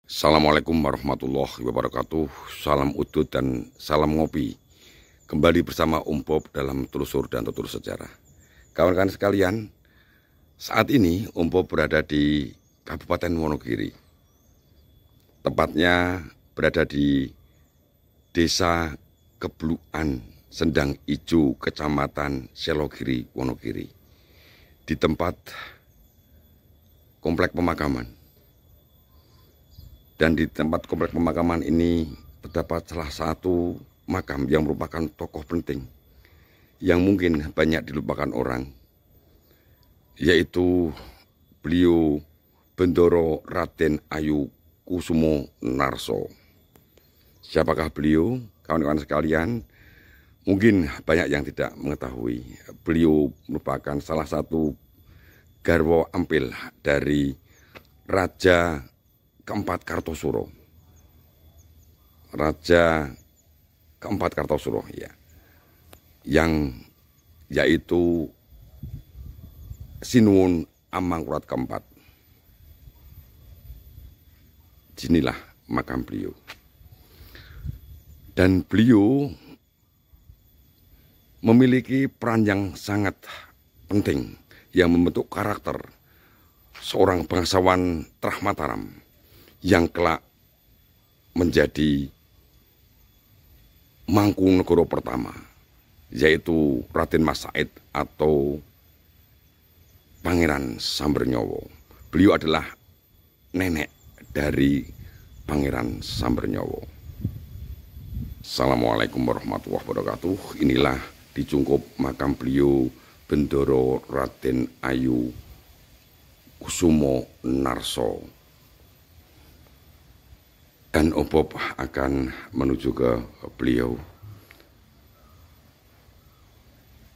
Assalamualaikum warahmatullahi wabarakatuh. Salam udut dan salam ngopi. Kembali bersama Om Bob dalam Telusur dan Tutur Sejarah. Kawan-kawan sekalian, saat ini Om Bob berada di Kabupaten Wonogiri. Tepatnya berada di Desa Kebluan, Sendang Ijo, Kecamatan Selogiri, Wonogiri. Di tempat komplek pemakaman. Dan di tempat komplek pemakaman ini terdapat salah satu makam yang merupakan tokoh penting yang mungkin banyak dilupakan orang, yaitu beliau Bendoro Raden Ayu Kusumo Narso. Siapakah beliau? Kawan-kawan sekalian, mungkin banyak yang tidak mengetahui. Beliau merupakan salah satu garwa ampil dari Raja keempat Kartosuro. Raja keempat Kartosuro, ya. Yang yaitu Sinuwun Amangkurat keempat. Disinilah makam beliau. Dan beliau memiliki peran yang sangat penting yang membentuk karakter seorang bangsawan Trah Mataram yang kelak menjadi Mangkunegoro pertama, yaitu Raden Mas Said atau Pangeran Sambernyowo. Beliau adalah nenek dari Pangeran Sambernyowo. Assalamualaikum warahmatullahi wabarakatuh. Inilah dicungkup makam beliau Bendoro Raden Ayu Kusumo Narso. Dan Om Bob akan menuju ke beliau.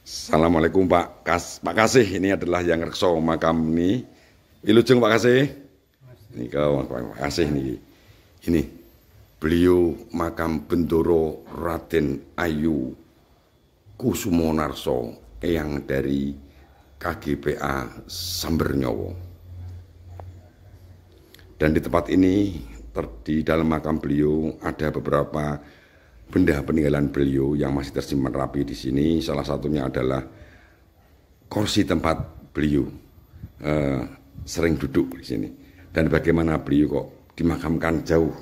Assalamualaikum Pak Kasih, ini adalah yang rekso makam ini. Wilujeng Pak Kasih. Ini Pak Kasih ini. Ini beliau makam Bendoro Raden Ayu Kusumo Narso, eyang dari KGPA Sambernyowo. Dan di tempat ini, di dalam makam beliau ada beberapa benda peninggalan beliau yang masih tersimpan rapi di sini. Salah satunya adalah kursi tempat beliau sering duduk di sini. Dan bagaimana beliau kok dimakamkan jauh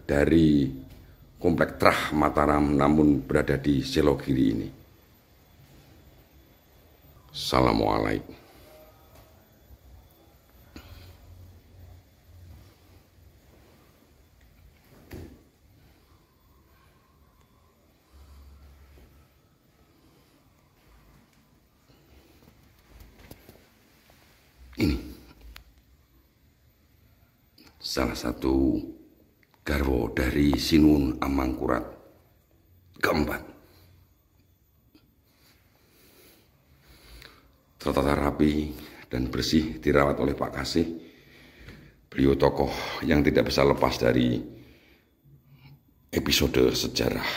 dari komplek Trah Mataram, namun berada di Selogiri ini. Assalamualaikum. Ini salah satu garwo dari Sinuwun Amangkurat keempat. Tertata rapi dan bersih, dirawat oleh Pak Kasih. Beliau tokoh yang tidak bisa lepas dari episode sejarah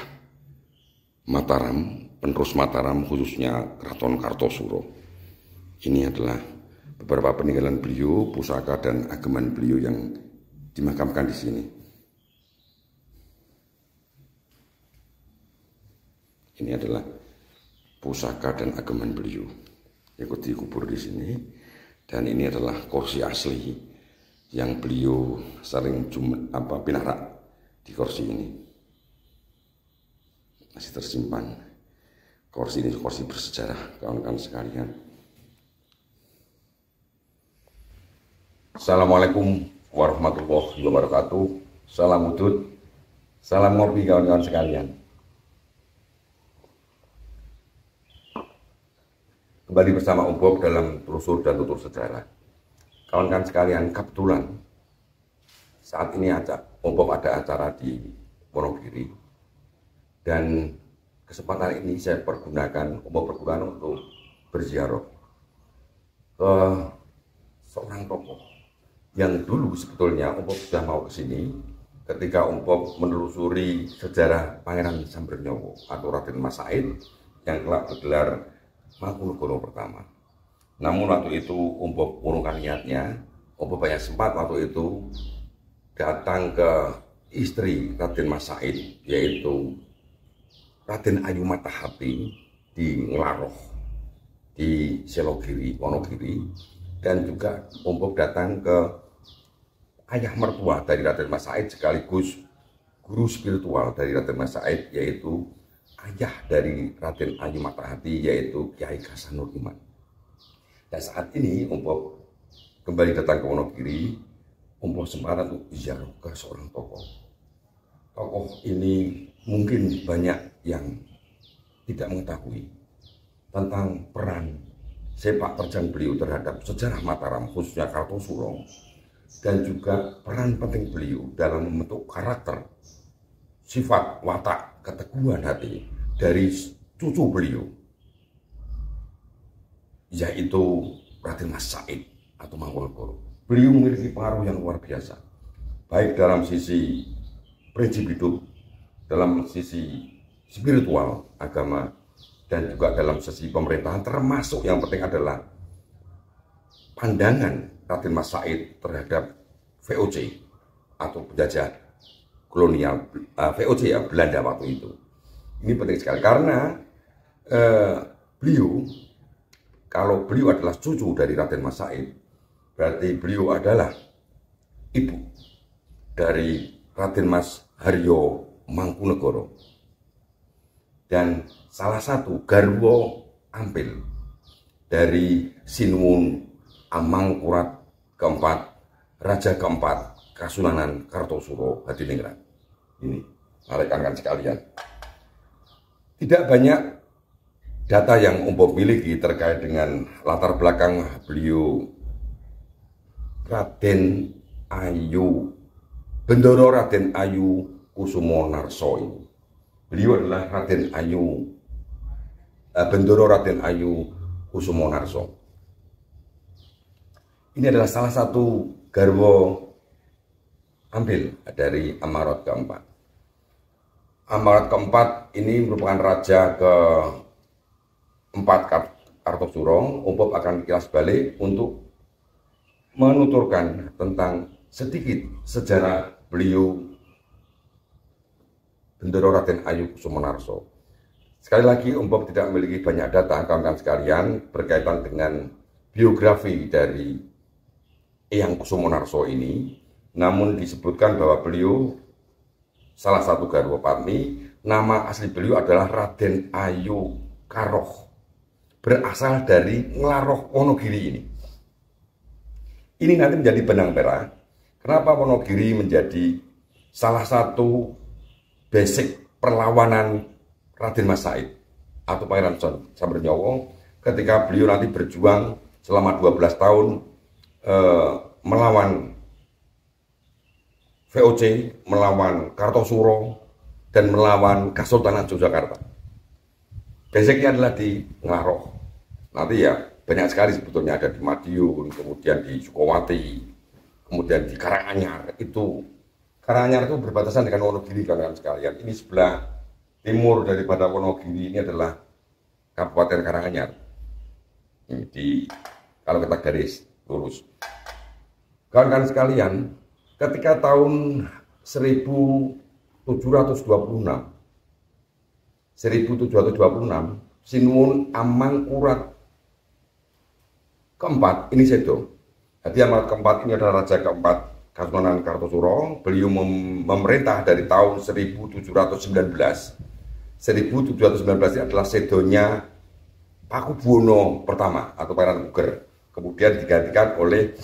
Mataram, penerus Mataram, khususnya Keraton Kartosuro. Ini adalah beberapa peninggalan beliau, pusaka dan ageman beliau yang dimakamkan di sini. Ini adalah pusaka dan ageman beliau yang dikubur di sini. Dan ini adalah kursi asli yang beliau sering pinarak di kursi ini. Masih tersimpan. Kursi ini kursi bersejarah, kawan-kawan sekalian. Assalamualaikum warahmatullahi wabarakatuh. Salam udut, salam ngopi kawan-kawan sekalian. Kembali bersama Om Bob dalam Telusur dan Tutur Sejarah. Kawan-kawan sekalian, kebetulan saat ini Om Bob ada acara di Wonogiri. Dan kesempatan ini saya pergunakan, Om Bob pergunakan untuk berziarah ke seorang tokoh yang dulu sebetulnya Om Bob sudah mau ke sini ketika Om Bob menelusuri sejarah Pangeran Sambernyowo atau Raden Mas Said yang telah bergelar Mangkunegoro pertama. Namun waktu itu Om Bob urungkan niatnya, Om Bob banyak sempat waktu itu datang ke istri Raden Mas Said, yaitu Raden Ayu Matahati di Nglaroh, di Selogiri, Wonogiri, dan juga Ompok datang ke ayah mertua dari Raden Mas Said sekaligus guru spiritual dari Raden Mas Said, yaitu ayah dari Raden Ayu Matahati, yaitu Kiai Hasanul Iman. Dan saat ini Ompok kembali datang ke Wonogiri. Ompok sempatan untuk ziarah ke seorang tokoh. Tokoh ini mungkin banyak yang tidak mengetahui tentang peran sepak terjang beliau terhadap sejarah Mataram, khususnya Kartosuro, dan juga peran penting beliau dalam membentuk karakter, sifat, watak, keteguhan hati dari cucu beliau, yaitu Raden Mas Said atau Mangkunegoro. Beliau memiliki pengaruh yang luar biasa, baik dalam sisi prinsip hidup, dalam sisi spiritual, agama, dan juga dalam sisi pemerintahan, termasuk yang penting adalah pandangan Raden Mas Said terhadap VOC atau penjajah kolonial, VOC ya, Belanda waktu itu. Ini penting sekali karena beliau, kalau beliau adalah cucu dari Raden Mas Said, berarti beliau adalah ibu dari Raden Mas Haryo Mangkunegoro dan salah satu garwa ampil dari Sinuwun Amangkurat keempat, Raja keempat Kasunanan Kartosuro Hadiningrat. Ini rekan-rekan sekalian, tidak banyak data yang Ompok miliki terkait dengan latar belakang beliau Raden Ayu, Bendoro Raden Ayu Kusumo Narso ini. Beliau adalah Raden Ayu, Bendoro Raden Ayu Kusumo Narso. Ini adalah salah satu garwa ampil dari Amarat keempat. Amarat keempat ini merupakan raja keempat Kartosuro. Ompok akan kilas balik untuk menuturkan tentang sedikit sejarah beliau Bendoro Raden Ayu Kusumo Narso. Sekali lagi Ompok tidak memiliki banyak data kawan-kawan sekalian berkaitan dengan biografi dari Eyang Kusumo Narso ini, namun disebutkan bahwa beliau salah satu garwa Patni. Nama asli beliau adalah Raden Ayu Karoh, berasal dari Nglaroh Wonogiri ini. Ini nanti menjadi benang merah kenapa Wonogiri menjadi salah satu basic perlawanan Raden Mas Said atau Pangeran Sambernyowo ketika beliau nanti berjuang selama 12 tahun melawan VOC, melawan Kartosuro, dan melawan Kesultanan Yogyakarta. Basicnya adalah di Nglaroh. Nanti ya banyak sekali sebetulnya, ada di Madiun, kemudian di Sukowati, kemudian di Karanganyar. Karanganyar itu berbatasan dengan Wonogiri kawan-kawan sekalian. Ini sebelah timur daripada Wonogiri, ini adalah Kabupaten Karanganyar. Ini kalau kita garis lurus. Kawan-kawan sekalian, ketika tahun 1726, Sinuwun Amangkurat keempat ini sedo. Jadi Amangkurat keempat ini adalah raja keempat Kasunanan Kartosuro. Beliau memerintah dari tahun 1719. 1719 ini adalah sedonya Pakubuwono pertama atau Pangeran Puger. Kemudian digantikan oleh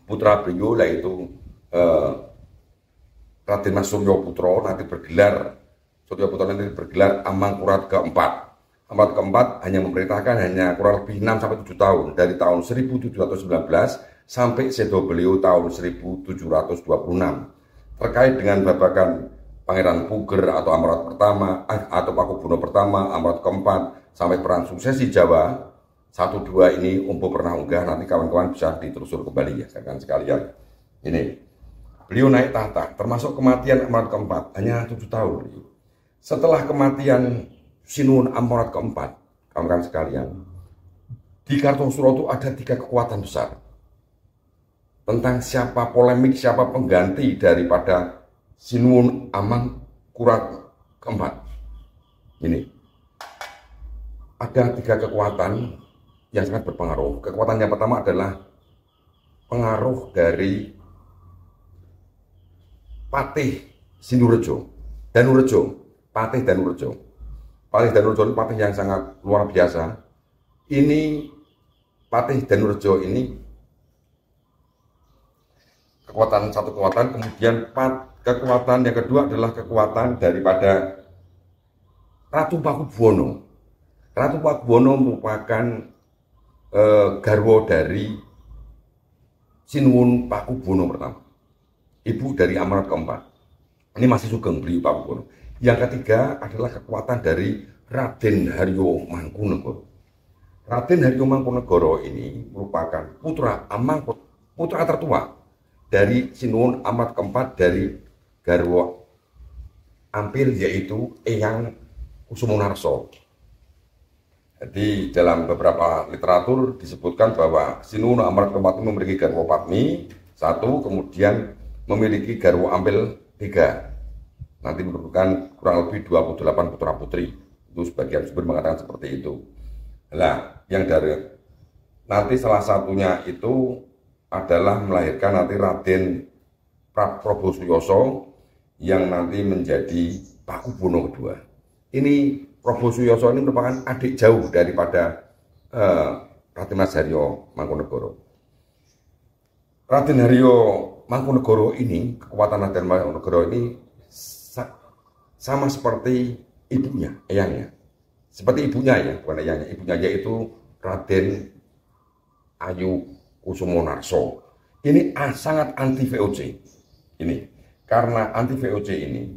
putra beliau, yaitu Raden Mas Suryo Putro, nanti bergelar Amangkurat keempat. Amangkurat keempat hanya memerintahkan kurang lebih 6-7 tahun, dari tahun 1719 sampai sedo beliau tahun 1726. Terkait dengan babakan Pangeran Puger atau Amangkurat pertama atau Pakubuwono pertama, Amangkurat keempat, sampai perang suksesi Jawa 1-2 ini Ompok pernah unggah, nanti kawan-kawan bisa ditelusur kembali ya rekan sekalian. Ini beliau naik tahta, termasuk kematian Amangkurat keempat hanya 7 tahun. Setelah kematian Sinuwun Amangkurat keempat, kawan-kawan sekalian, di Kartosuro itu ada 3 kekuatan besar. tentang siapa polemik, siapa pengganti daripada Sinuwun Amangkurat keempat. Ini ada 3 kekuatan yang sangat berpengaruh. Kekuatan yang pertama adalah pengaruh dari Patih Sinurejo, Danurejo, Patih Danurejo. Patih Danurejo ini patih yang sangat luar biasa. Ini Patih Danurejo ini satu kekuatan, kemudian kekuatan yang kedua adalah kekuatan daripada Ratu Pakubuwono. Ratu Pakubuwono merupakan garwa dari Sinuwun Pakubuwono pertama, ibu dari Amangkurat keempat. Ini masih Sugeng beliau Pakubuwono. Yang ketiga adalah kekuatan dari Raden Haryo Mangkunegoro. Raden Haryo Mangkunegoro ini merupakan putra tertua dari Sinuwun Amangkurat keempat dari garwa Ampil, yaitu Eyang Kusumonarso. Jadi dalam beberapa literatur disebutkan bahwa Sinuwun Amangkurat keempat memiliki garwa Padmi 1, kemudian memiliki garwa Ampil 3. Nanti merupakan kurang lebih 28 putra putri. Itu sebagian sumber mengatakan seperti itu. Nah, yang dari nanti salah satunya itu adalah melahirkan nanti Raden Prabowo Suyoso yang nanti menjadi Pakubuwono kedua. Ini Prabowo Suyoso ini merupakan adik jauh daripada Raden Mas Haryo Mangkunegoro. Raden Haryo Mangkunegoro ini, kekuatan Raden Mangkunegoro ini sama seperti ibunya, eyangnya. Seperti ibunya ya, bukan eyangnya. Ibunya yaitu Raden Ayu Kusumonarso. Ini sangat anti VOC. Ini karena anti VOC ini,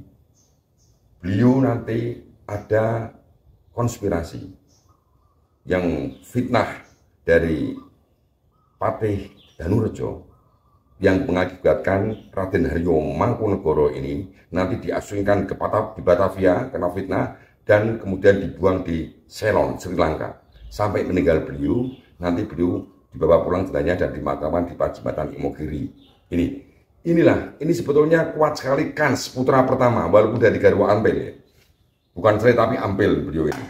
beliau nanti ada konspirasi yang fitnah dari Patih Danurejo yang mengakibatkan Raden Haryo Mangkunegoro ini nanti diasingkan di Batavia karena fitnah dan kemudian dibuang di Ceylon, Sri Lanka. Sampai meninggal beliau, nanti beliau dibawa pulang jenazahnya dan dimakamkan di Pacitan Imogiri. Ini sebetulnya kuat sekali Kans putra pertama, walaupun dari garwa Ampel ya. Bukan Sri tapi Ampel beliau ini.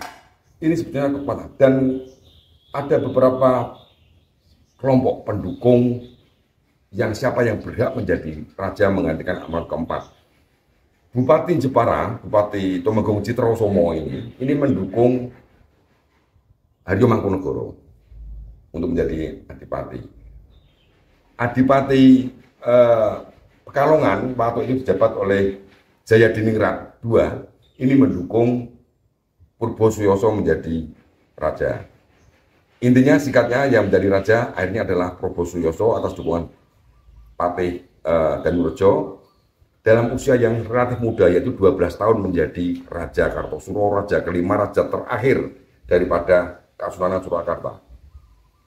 Ini sebetulnya kekuatan, dan ada beberapa kelompok pendukung yang siapa yang berhak menjadi raja menggantikan Amangkurat keempat. Bupati Jepara, Bupati Tumenggung Citraosomo ini mendukung Haryo Mangkunegoro untuk menjadi adipati. Adipati Pekalongan waktu itu dijabat oleh Jayadiningrat II ini mendukung Purbo Suyoso menjadi raja. Intinya singkatnya yang menjadi raja akhirnya adalah Purbo Suyoso atas dukungan Patih Danurejo dalam usia yang relatif muda, yaitu 12 tahun menjadi Raja Kartosuro, raja kelima, raja terakhir daripada Kesultanan Surakarta.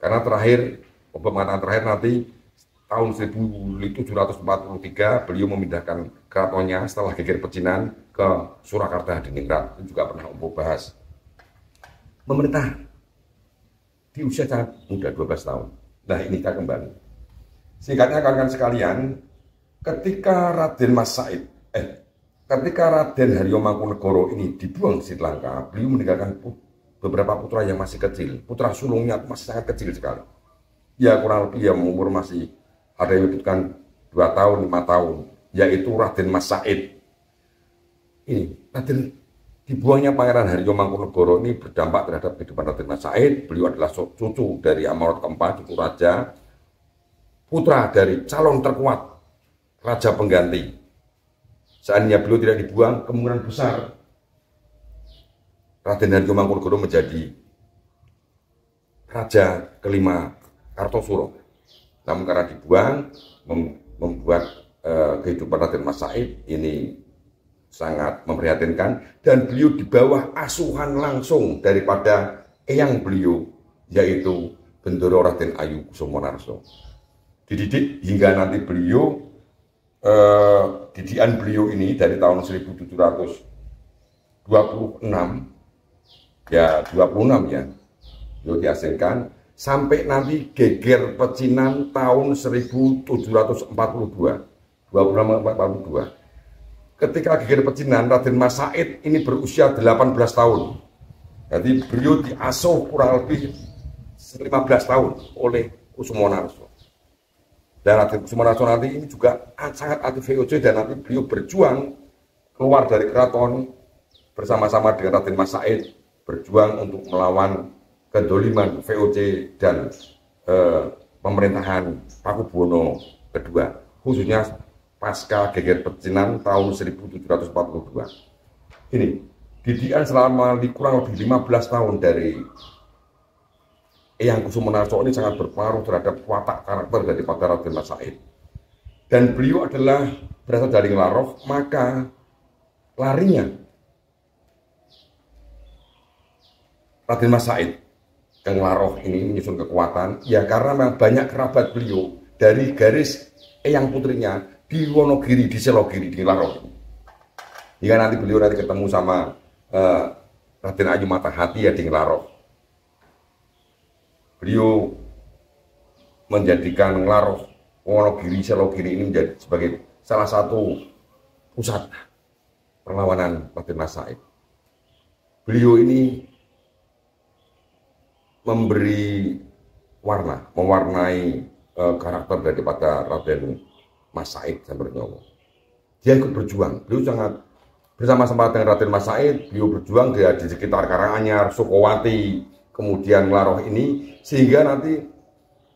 Karena terakhir, pemerintahan terakhir nanti tahun 1743 beliau memindahkan keratonnya setelah geger pecinan ke Surakarta Hadiningrat. Itu juga pernah bahas. Memerintah di usia sangat muda, 12 tahun. Nah, ini kita kembali. Singkatnya kawan-kawan sekalian, ketika Raden Haryo Mangkunegoro ini dibuang Sri Lanka, beliau meninggalkan beberapa putra yang masih kecil. Putra sulungnya masih sangat kecil sekali. Ya kurang lebih ya umur masih ada yang menyebutkan 2 tahun, 5 tahun, yaitu Raden Mas Said. Ini Raden dibuangnya Pangeran Haryo Mangkunegoro ini berdampak terhadap kehidupan Raden Mas Said. Beliau adalah cucu dari Amangkurat keempat, cucu raja, putra dari calon terkuat raja pengganti. Seandainya beliau tidak dibuang, kemungkinan besar Raden Haryo Mangkunegoro menjadi raja kelima Kartosuro. Namun karena dibuang, membuat kehidupan Raden Mas Said ini sangat memprihatinkan, dan beliau di bawah asuhan langsung daripada eyang beliau, yaitu Bendoro Raden Ayu Kusumonarso. Dididik hingga nanti beliau didikan beliau ini dari tahun 1726 ya 26 ya beliau diasingkan sampai nanti geger pecinan tahun 1742. Ketika geger pecinan, Raden Mas Said ini berusia 18 tahun. Jadi beliau diasuh kurang lebih 15 tahun oleh Kusumonarso. Dan Raden Kusumonarso nanti ini juga sangat anti VOC, dan nanti beliau berjuang keluar dari keraton bersama-sama dengan Raden Mas Said, berjuang untuk melawan kedoliman VOC dan pemerintahan Pakubuwono II, khususnya pasca geger pecinan tahun 1742. Ini didikan selama kurang lebih 15 tahun dari Eyang Kusumonarso ini sangat berpengaruh terhadap watak karakter daripada Raden Mas Said. Dan beliau adalah berasal dari Nglaroh, maka larinya Raden Mas Said ke Nglaroh ini menyusun kekuatan, ya karena memang banyak kerabat beliau dari garis Eyang putrinya di Wonogiri, di Selogiri, di Nglaroh. Jika nanti beliau ketemu sama Raden Ayu Matahati ya di Nglaroh. Beliau menjadikan Nglaroh, Wonogiri, Selogiri ini menjadi sebagai salah satu pusat perlawanan Raden Mas Said. Beliau ini memberi warna, mewarnai karakter daripada Raden Mas Said Sambernyowo. Dia ikut berjuang. Beliau sangat bersama-sama dengan Raden Mas Said. Beliau berjuang di sekitar Karanganyar, Sukowati, kemudian Nglaroh ini, sehingga nanti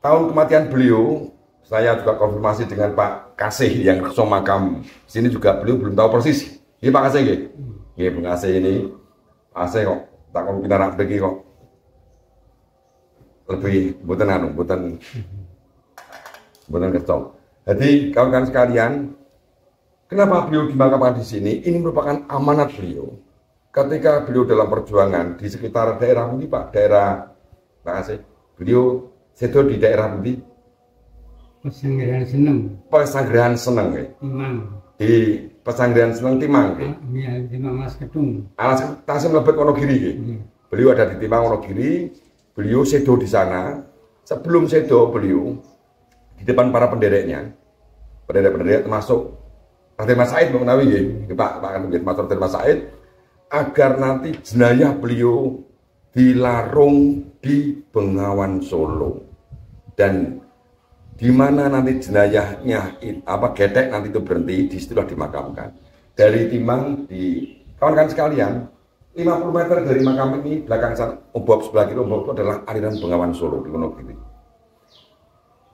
tahun kematian beliau, saya juga konfirmasi dengan Pak Kasih yang rekso makam sini juga, beliau belum tahu persis. Ini Pak Kasih nggih. Nggih, Pak Kasih ini Pak Kasih kok tak kon pinarak begini kok lebih mboten kecok. Jadi kawan-kawan sekalian, kenapa beliau dimakamkan di sini? Ini merupakan amanat beliau. Ketika beliau dalam perjuangan di sekitar daerah Budi, Pak, daerah Makasih. Beliau sedo di daerah Budi. Pesanggerahan Seneng. Timang. Di Pesanggerahan Seneng Timang. Iya, Timang Mas Kedung. Alas tasih mlebet Wonogiri. Beliau ada di Timang Wonogiri. Beliau sedo di sana. Sebelum sedo beliau di depan para pendereknya, penderek termasuk Raden Mas Said menawi nggih, Pak kan termasuk Raden Mas Said, agar nanti jenayah beliau dilarung di Bengawan Solo, dan di mana nanti jenayahnya getek nanti itu berhenti, di situlah dimakamkan. Dari Timang, di kawan-kawan sekalian, 50 meter dari makam ini, belakang Ombok, sebelah kiri Ombok itu adalah aliran Bengawan Solo di Wonogiri.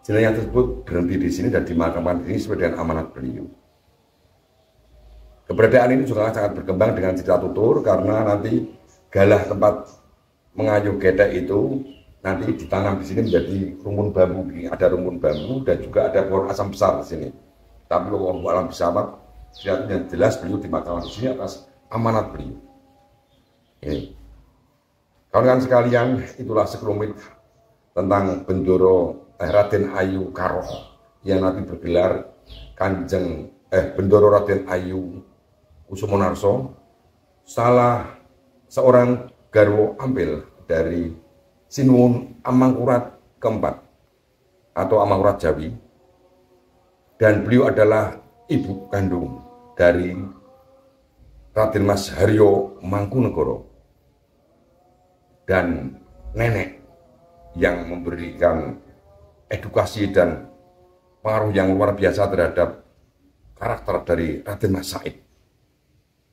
Jenayah tersebut berhenti di sini dan dimakamkan di sini sesuai dengan amanat beliau. Keberadaan ini juga sangat berkembang dengan cerita tutur, karena nanti galah tempat mengayuh getek itu nanti ditanam di sini menjadi rumpun bambu. Ada rumpun bambu dan juga ada pohon asam besar di sini. Tapi kalau alam bersama, yang jelas beliau dimakamkan di sini atas amanat beliau. Ini, kawan-kawan sekalian, itulah sekelumit tentang Bendoro Raden Ayu Karoh yang nanti bergelar Bendoro Raden Ayu Kusumonarso, salah seorang garwo ampil dari Sinuwun Amangkurat keempat atau Amangkurat Jawi, dan beliau adalah ibu kandung dari Raden Mas Haryo Mangkunegoro dan nenek yang memberikan edukasi dan pengaruh yang luar biasa terhadap karakter dari Raden Mas Said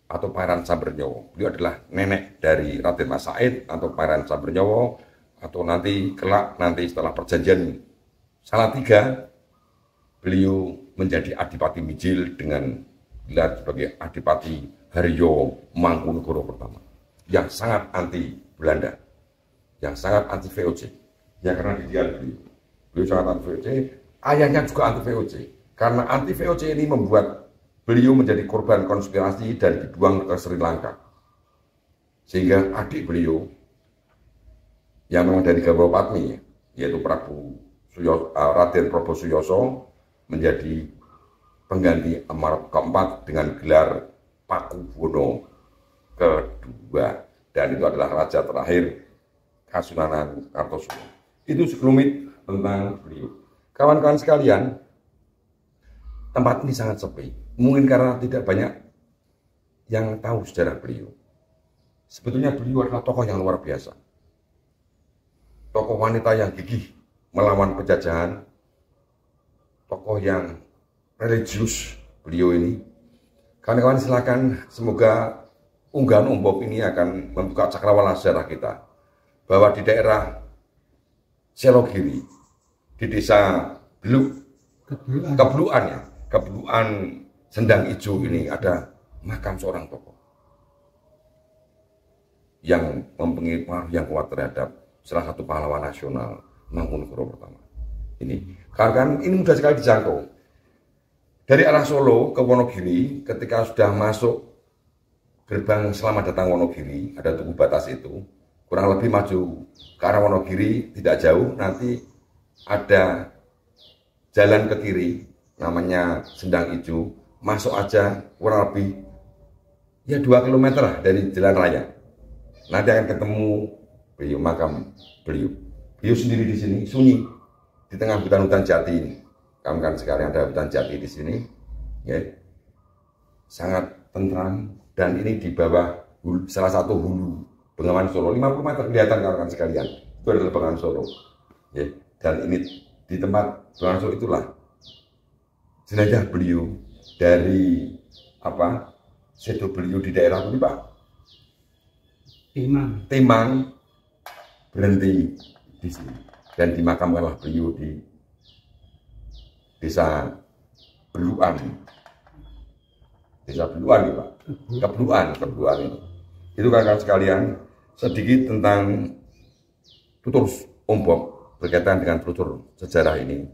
atau Pangeran Sambernyowo. Beliau adalah nenek dari Raden Mas Said atau Pangeran Sambernyowo, atau nanti kelak setelah perjanjian Salatiga beliau menjadi Adipati Mijil dengan gelar sebagai Adipati Haryo Mangkunegoro pertama, yang sangat anti Belanda, yang sangat anti VOC. Ya, karena beliau sangat anti VOC, ayahnya juga anti VOC. Karena anti VOC ini membuat beliau menjadi korban konspirasi dan dibuang ke Sri Lanka. Sehingga adik beliau yang memang dari Gawra Padmi, yaitu Raden Prabu Suyoso, menjadi pengganti Amangkurat keempat dengan gelar Pakubuwono II, dan itu adalah raja terakhir Kasunanan Kartosowo. Itu sekelumit tentang beliau. Kawan-kawan sekalian, tempat ini sangat sepi. Mungkin karena tidak banyak yang tahu sejarah beliau. Sebetulnya beliau adalah tokoh yang luar biasa. Tokoh wanita yang gigih melawan penjajahan. Tokoh yang religius beliau ini. Kawan-kawan silakan, semoga unggahan Ombok ini akan membuka cakrawala sejarah kita. Bahwa di daerah Selogiri, di desa Kebluan Sendang Ijo ini ada makam seorang tokoh yang mempunyai pengaruh yang kuat terhadap salah satu pahlawan nasional Mangkunegoro pertama. Karena ini mudah sekali dijangkau. Dari arah Solo ke Wonogiri, ketika sudah masuk gerbang selamat datang Wonogiri, ada tugu batas itu, kurang lebih maju ke arah Wonogiri tidak jauh, nanti ada jalan ke kiri, namanya Sendang Ijo, masuk aja kurang lebih ya 2 km lah dari jalan raya. Nanti akan ketemu beliau, makam beliau. Beliau sendiri di sini, sunyi, di tengah hutan-hutan jati ini. Kawan-kawan sekalian, ada hutan jati di sini, ya, sangat tentram, dan ini di bawah salah satu hulu Bengawan Solo, 50 meter kelihatan kawan-kawan sekalian, itu adalah Bengawan Solo, ya. Dan ini di tempat Bengawan Solo itulah jenazah beliau dari sedo beliau di daerah ini Pak Timang berhenti di sini dan dimakamkanlah beliau di desa Beluan ya Pak, Kebluan itu. Itu kawan-kawan sekalian sedikit tentang tutur Ombok berkaitan dengan tutur sejarah ini.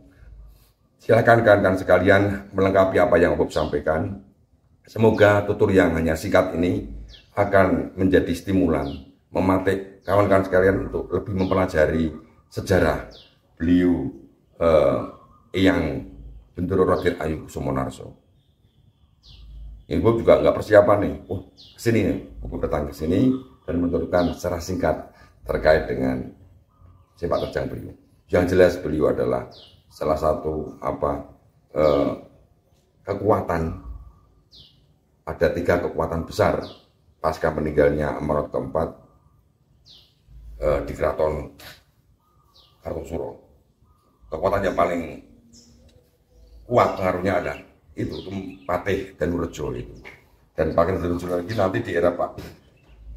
Silakan kawan-kawan sekalian melengkapi apa yang Ombok sampaikan. Semoga tutur yang hanya singkat ini akan menjadi stimulan, mematik kawan-kawan sekalian untuk lebih mempelajari sejarah beliau yang Bendoro Raden Ayu Kusumonarso. Ibu juga nggak persiapan nih, kesini nih, Ibu datang ke sini dan menurunkan secara singkat terkait dengan sepak terjang beliau. Yang jelas beliau adalah salah satu kekuatan, ada 3 kekuatan besar pasca meninggalnya Amaraut keempat di Keraton Kartosuro. Kekuatan yang paling kuat pengaruhnya ada itu Patih Danurejo itu. Dan Patih Danurejo lagi nanti di era Pak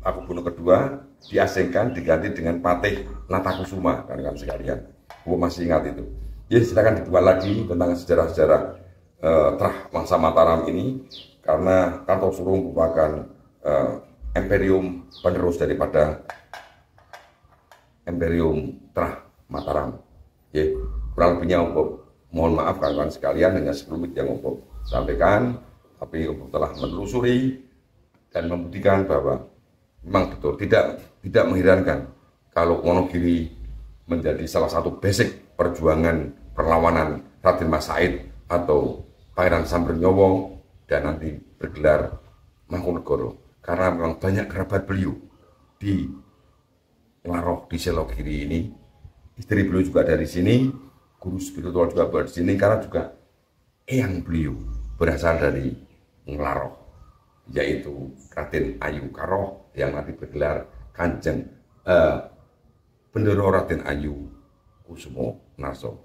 Pakubuwono kedua diasingkan diganti dengan Patih Natakusuma, kan sekalian. Gue masih ingat itu. Ya silakan dibuat lagi tentang sejarah-sejarah Trah Mangsa Mataram ini, karena Kartosuro merupakan imperium penerus daripada imperium Trah Mataram. Ya, kurang lebihnya mohon maaf kawan-kawan sekalian, hanya sekelumit yang Ombok sampaikan, tapi Ombok telah menelusuri dan membuktikan bahwa memang betul tidak mengherankan kalau Wonogiri menjadi salah satu basic perjuangan perlawanan Raden Mas Said atau Pangeran Sambernyowo dan nanti bergelar Mangkunegoro, karena memang banyak kerabat beliau di Laroh di Selogiri ini. Istri beliau juga dari sini, guru spiritual juga berada di sini, karena juga eyang beliau berasal dari Nglaroh, yaitu Raden Ayu Karoh yang nanti bergelar Kanjeng Bendoro Raden Ayu Kusumonarso.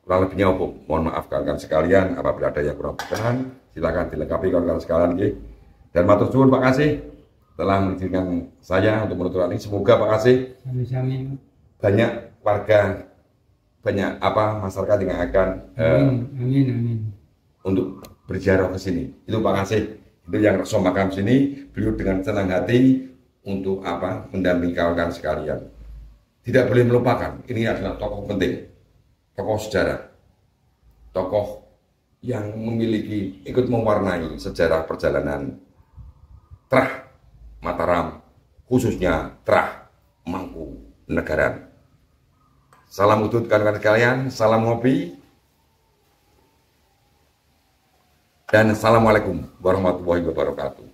Kurang lebihnya mohon maaf kawan-kawan sekalian, apabila ada yang kurang berkenan silakan dilengkapi kawan-kawan sekalian. Dan matur suwun, Pak Kasih telah mengizinkan saya untuk menutur ini. Semoga Pak Kasih banyak warga, banyak masyarakat yang akan amin. untuk berziarah ke sini. Itu Pak Kasih, itu yang resmi makam sini, beliau dengan senang hati untuk mendampingi kawan-kawan sekalian. Tidak boleh melupakan, ini adalah tokoh penting, tokoh sejarah, tokoh yang memiliki ikut mewarnai sejarah perjalanan Trah Mataram, khususnya Trah Mangkunegaran. Salam utut kawan-kawan sekalian, salam ngopi, dan assalamualaikum warahmatullahi wabarakatuh.